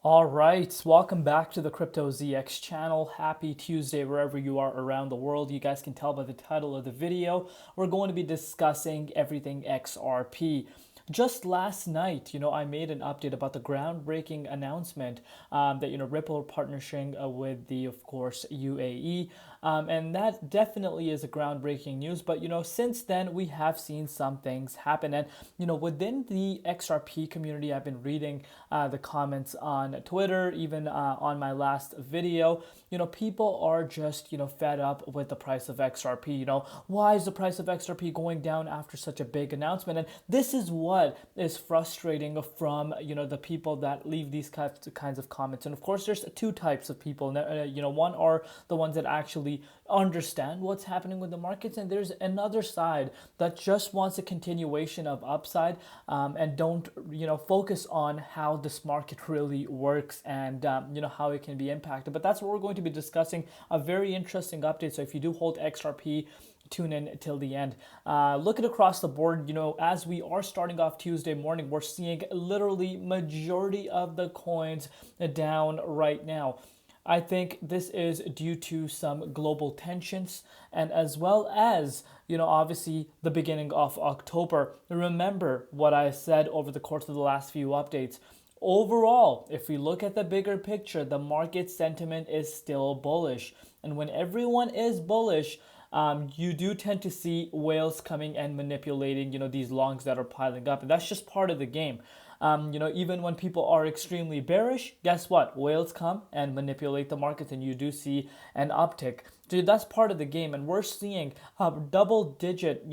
All right, welcome back to the Crypto ZX channel. Happy Tuesday wherever you are around the world. You guys can tell by the title of the video, we're going to be discussing everything XRP. Just last night, I made an update about the groundbreaking announcement that, Ripple partnering with the, of course, UAE. And that definitely is a groundbreaking news. But, since then, we have seen some things happen. And, within the XRP community, I've been reading the comments on Twitter, even on my last video. People are just, fed up with the price of XRP. Why is the price of XRP going down after such a big announcement? And this is what is frustrating from, the people that leave these kinds of comments. And of course, there's two types of people. One are the ones that actually understand what's happening with the markets, and there's another side that just wants a continuation of upside and don't focus on how this market really works and how it can be impacted. But that's what we're going to be discussing. A very interesting update. So if you do hold XRP, tune in till the end. Looking across the board, as we are starting off Tuesday morning, we're seeing literally majority of the coins down right now. I think this is due to some global tensions and as well as, obviously the beginning of October. Remember what I said over the course of the last few updates. Overall, if we look at the bigger picture, the market sentiment is still bullish. And when everyone is bullish, you do tend to see whales coming and manipulating, these longs that are piling up. And that's just part of the game. Even when people are extremely bearish, guess what? Whales come and manipulate the markets and you do see an uptick. Dude, that's part of the game. And we're seeing a double digit,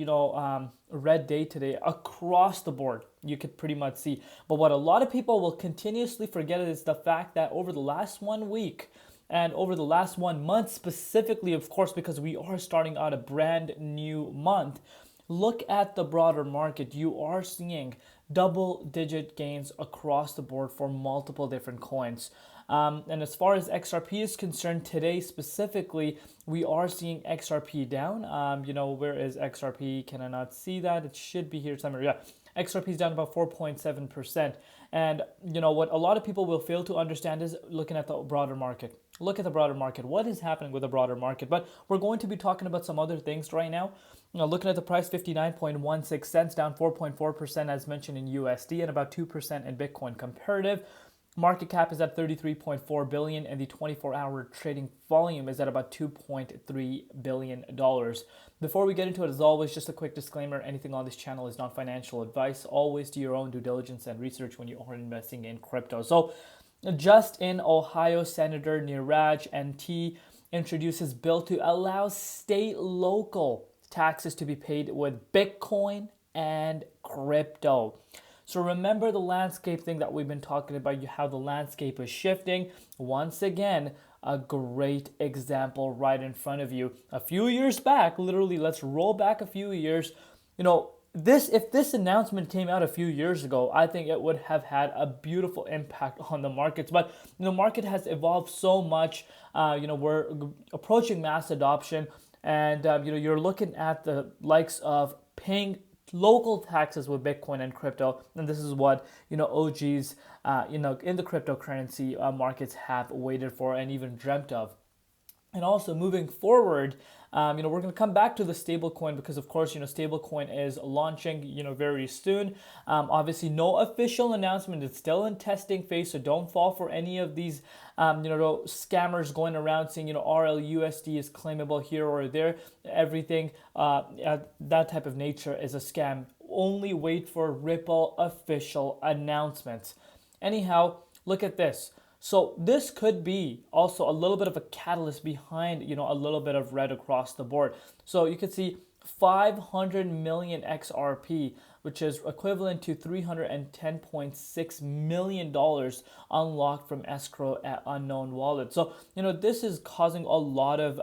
red day today across the board. You could pretty much see. But what a lot of people will continuously forget is the fact that over the last 1 week, and over the last 1 month specifically, of course, because we are starting out a brand new month, look at the broader market. You are seeing double-digit gains across the board for multiple different coins. And as far as XRP is concerned, today specifically, we are seeing XRP down. Where is XRP? Can I not see that? It should be here somewhere. Yeah. XRP is down about 4.7%. And, what a lot of people will fail to understand is looking at the broader market. Look at the broader market. What is happening with the broader market? But we're going to be talking about some other things right now. Looking at the price, 59.16 cents, down 4.4% as mentioned in USD and about 2% in Bitcoin comparative. Market cap is at 33.4 billion and the 24-hour trading volume is at about $2.3 billion. Before we get into it, as always, just a quick disclaimer, anything on this channel is not financial advice. Always do your own due diligence and research when you are investing in crypto. So just in Ohio, Senator Neeraj NT introduces bill to allow state local taxes to be paid with Bitcoin and crypto. So remember the landscape thing that we've been talking about, how the landscape is shifting. Once again, a great example right in front of you. A few years back, literally, let's roll back a few years. If this announcement came out a few years ago, I think it would have had a beautiful impact on the markets. But the market has evolved so much. We're approaching mass adoption, and you're looking at the likes of paying local taxes with Bitcoin and crypto, and this is what OGs in the cryptocurrency markets have waited for and even dreamt of. And also moving forward, we're going to come back to the stablecoin because, of course, stablecoin is launching, very soon. Obviously, no official announcement. It's still in testing phase, so don't fall for any of these, scammers going around saying, RLUSD is claimable here or there. Everything that type of nature is a scam. Only wait for Ripple official announcements. Anyhow, look at this. So this could be also a little bit of a catalyst behind, a little bit of red across the board. So you can see 500 million XRP, which is equivalent to $310.6 million unlocked from escrow at unknown wallet. So, this is causing a lot of,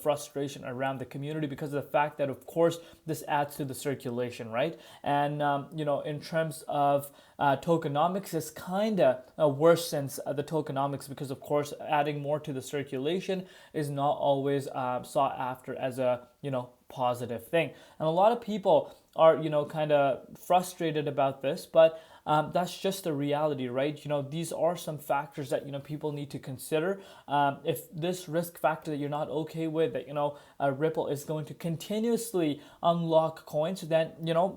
frustration around the community because of the fact that, of course, this adds to the circulation, right? And, in terms of tokenomics, it's kind of worse since the tokenomics because, of course, adding more to the circulation is not always sought after as a, positive thing. And a lot of people are, kind of frustrated about this, but that's just the reality, right? These are some factors that people need to consider. If this risk factor that you're not okay with, that Ripple is going to continuously unlock coins, then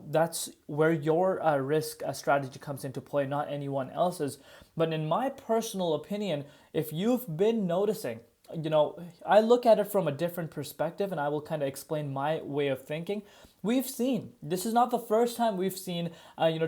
that's where your risk strategy comes into play, not anyone else's. But in my personal opinion, if you've been noticing, I look at it from a different perspective, and I will kind of explain my way of thinking. We've seen, this is not the first time we've seen,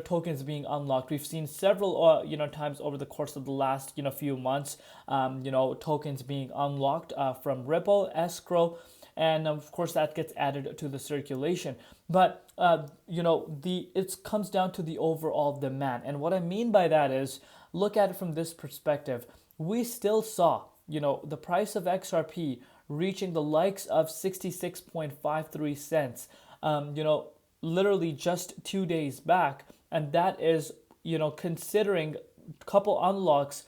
tokens being unlocked. We've seen several, times over the course of the last, few months, tokens being unlocked from Ripple, escrow, and of course that gets added to the circulation. But it comes down to the overall demand, and what I mean by that is, look at it from this perspective. We still saw, the price of XRP reaching the likes of 66.53 cents, literally just 2 days back, and that is, considering a couple unlocks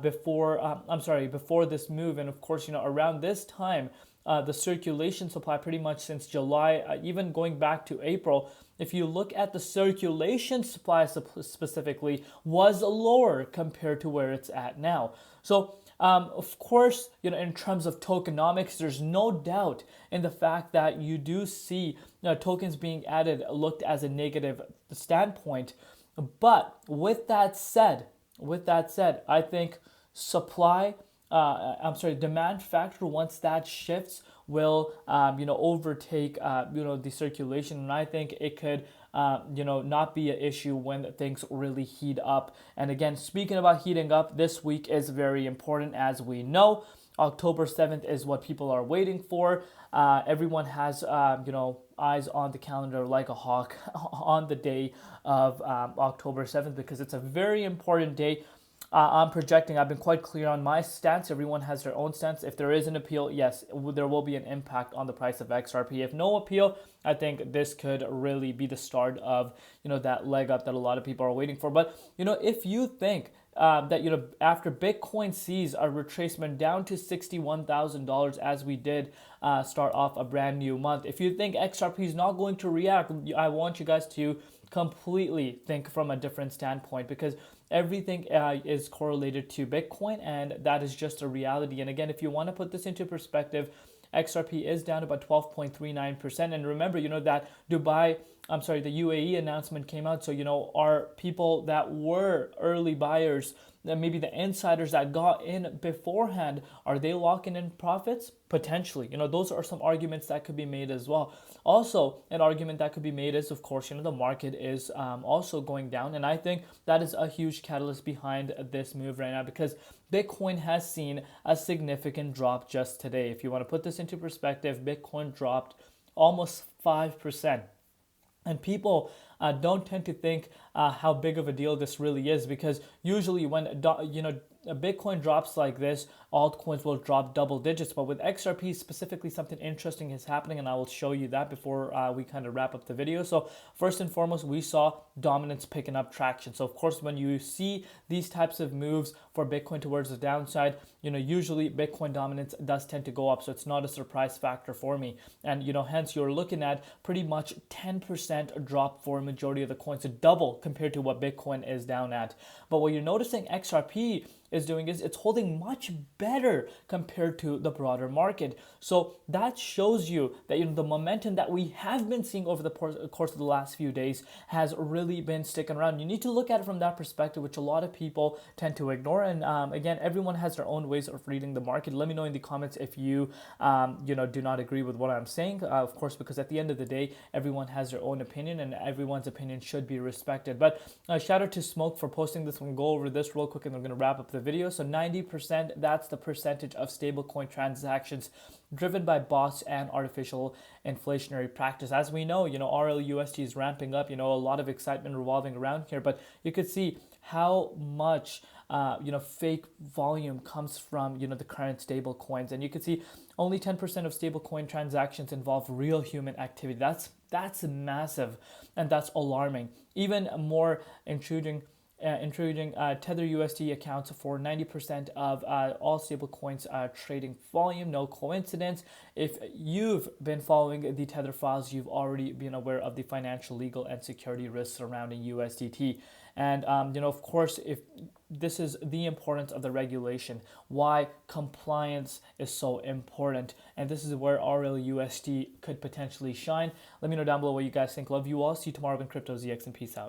before this move. And of course, around this time, the circulation supply pretty much since July, even going back to April, if you look at the circulation supply specifically, was lower compared to where it's at now. So of course, in terms of tokenomics, there's no doubt in the fact that you do see tokens being added looked as a negative standpoint. But with that said, I think demand factor, once that shifts, will overtake the circulation, and I think it could not be an issue when things really heat up. And again, speaking about heating up, this week is very important, as we know. October 7th is what people are waiting for. Everyone has eyes on the calendar like a hawk on the day of October 7th, because it's a very important day. I'm projecting, I've been quite clear on my stance. Everyone has their own stance. If there is an appeal, yes, there will be an impact on the price of XRP. If no appeal, I think this could really be the start of, that leg up that a lot of people are waiting for. But, if you think that, after Bitcoin sees a retracement down to $61,000, as we did start off a brand new month, if you think XRP is not going to react, I want you guys to completely think from a different standpoint, because everything is correlated to Bitcoin, and that is just a reality. And again, if you want to put this into perspective, XRP is down about 12.39%. And remember, that the UAE announcement came out. So, are people that were early buyers, maybe the insiders that got in beforehand, are they locking in profits? Potentially. Those are some arguments that could be made as well. Also, an argument that could be made is, of course, the market is also going down. And I think that is a huge catalyst behind this move right now, because Bitcoin has seen a significant drop just today. If you want to put this into perspective, Bitcoin dropped almost 5%. And people don't tend to think how big of a deal this really is, because usually when Bitcoin drops like this, altcoins will drop double digits. But with XRP specifically, something interesting is happening, and I will show you that before we kind of wrap up the video. So first and foremost, we saw dominance picking up traction. So of course, when you see these types of moves for Bitcoin towards the downside, usually Bitcoin dominance does tend to go up. So it's not a surprise factor for me. And hence you're looking at pretty much 10% drop for a majority of the coins, a double compared to what Bitcoin is down at. But what you're noticing XRP is doing is it's holding much better compared to the broader market. So that shows you that the momentum that we have been seeing over the course of the last few days has really been sticking around. You need to look at it from that perspective, which a lot of people tend to ignore. And again, everyone has their own ways of reading the market. Let me know in the comments if you do not agree with what I'm saying. Of course, because at the end of the day, everyone has their own opinion, and everyone's opinion should be respected. But shout out to Smoke for posting this. We'll go over this real quick, and we're going to wrap up the video. So 90%, that's the percentage of stablecoin transactions driven by bots and artificial inflationary practice. As we know, RLUSD is ramping up, a lot of excitement revolving around here, but you could see how much fake volume comes from the current stable coins. And you can see only 10% of stablecoin transactions involve real human activity. That's massive, and that's alarming. Even more intruding Tether USD accounts for 90% of all stablecoins trading volume. No coincidence. If you've been following the Tether files, you've already been aware of the financial, legal, and security risks surrounding USDT. And of course, if this is the importance of the regulation, why compliance is so important, and this is where RLUSD could potentially shine. Let me know down below what you guys think. Love you all. See you tomorrow in Crypto ZX, and peace out.